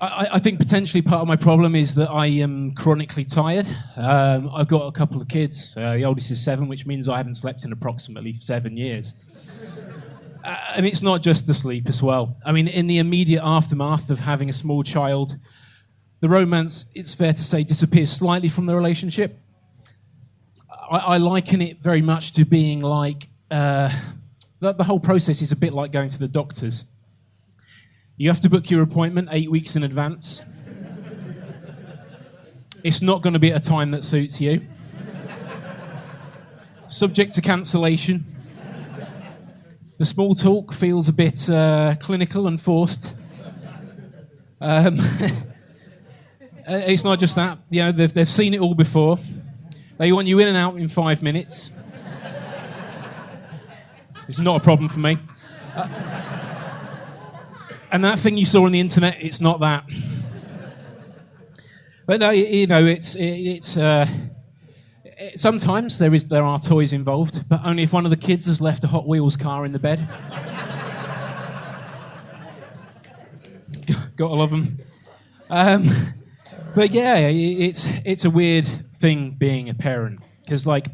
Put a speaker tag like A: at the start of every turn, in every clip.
A: I think potentially part of my problem is that I am chronically tired. I've got a couple of kids. The oldest is 7, which means I haven't slept in approximately 7 years. And it's not just the sleep as well. I mean, in the immediate aftermath of having a small child, the romance, it's fair to say, disappears slightly from the relationship. I liken it very much to being like... the whole process is a bit like going to the doctor's. You have to book your appointment 8 weeks in advance. It's not going to be at a time that suits you. Subject to cancellation. The small talk feels a bit clinical and forced. It's not just that. You know, they've seen it all before. They want you in and out in 5 minutes. It's not a problem for me. And that thing you saw on the internet, it's not that. But no, you know, it's sometimes there are toys involved, but only if one of the kids has left a Hot Wheels car in the bed. Gotta love them. But yeah, it's a weird thing being a parent, because like,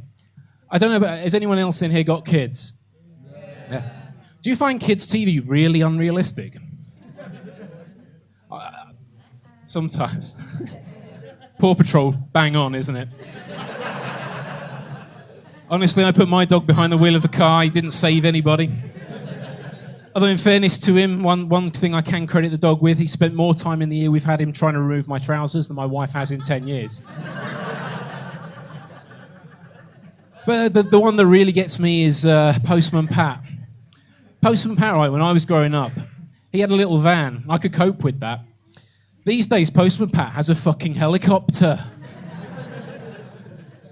A: I don't know, but has anyone else in here got kids? Yeah. Do you find kids' TV really unrealistic? Sometimes. Paw Patrol, bang on, isn't it? Honestly, I put my dog behind the wheel of the car. He didn't save anybody. Although, in fairness to him, one thing I can credit the dog with, he spent more time in the year we've had him trying to remove my trousers than my wife has in 10 years. But the one that really gets me is Postman Pat. Postman Pat, right, when I was growing up, he had a little van. I could cope with that. These days, Postman Pat has a fucking helicopter.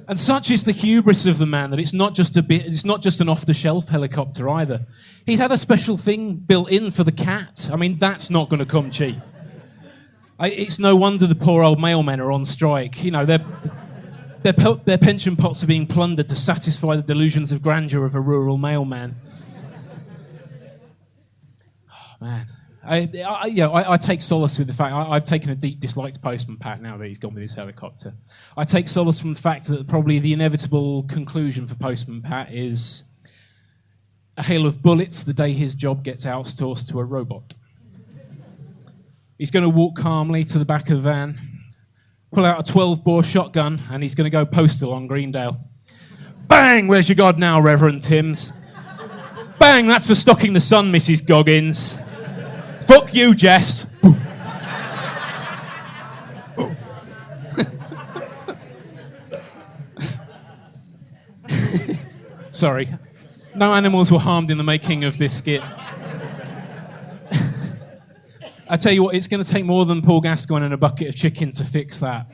A: And such is the hubris of the man that it's not just an off-the-shelf helicopter either. He's had a special thing built in for the cat. I mean, that's not going to come cheap. It's no wonder the poor old mailmen are on strike. You know, their pension pots are being plundered to satisfy the delusions of grandeur of a rural mailman. Oh, man. I take solace with the fact I've taken a deep dislike to Postman Pat now that he's gone with his helicopter. I take solace from the fact that probably the inevitable conclusion for Postman Pat is a hail of bullets the day his job gets outsourced to a robot. He's going to walk calmly to the back of the van, pull out a 12-bore shotgun, and he's going to go postal on Greendale. Bang! Where's your God now, Reverend Timms? Bang! That's for stocking the sun, Mrs. Goggins. Fuck you, Jess. Sorry. No animals were harmed in the making of this skit. I tell you what, it's going to take more than Paul Gascoigne and a bucket of chicken to fix that.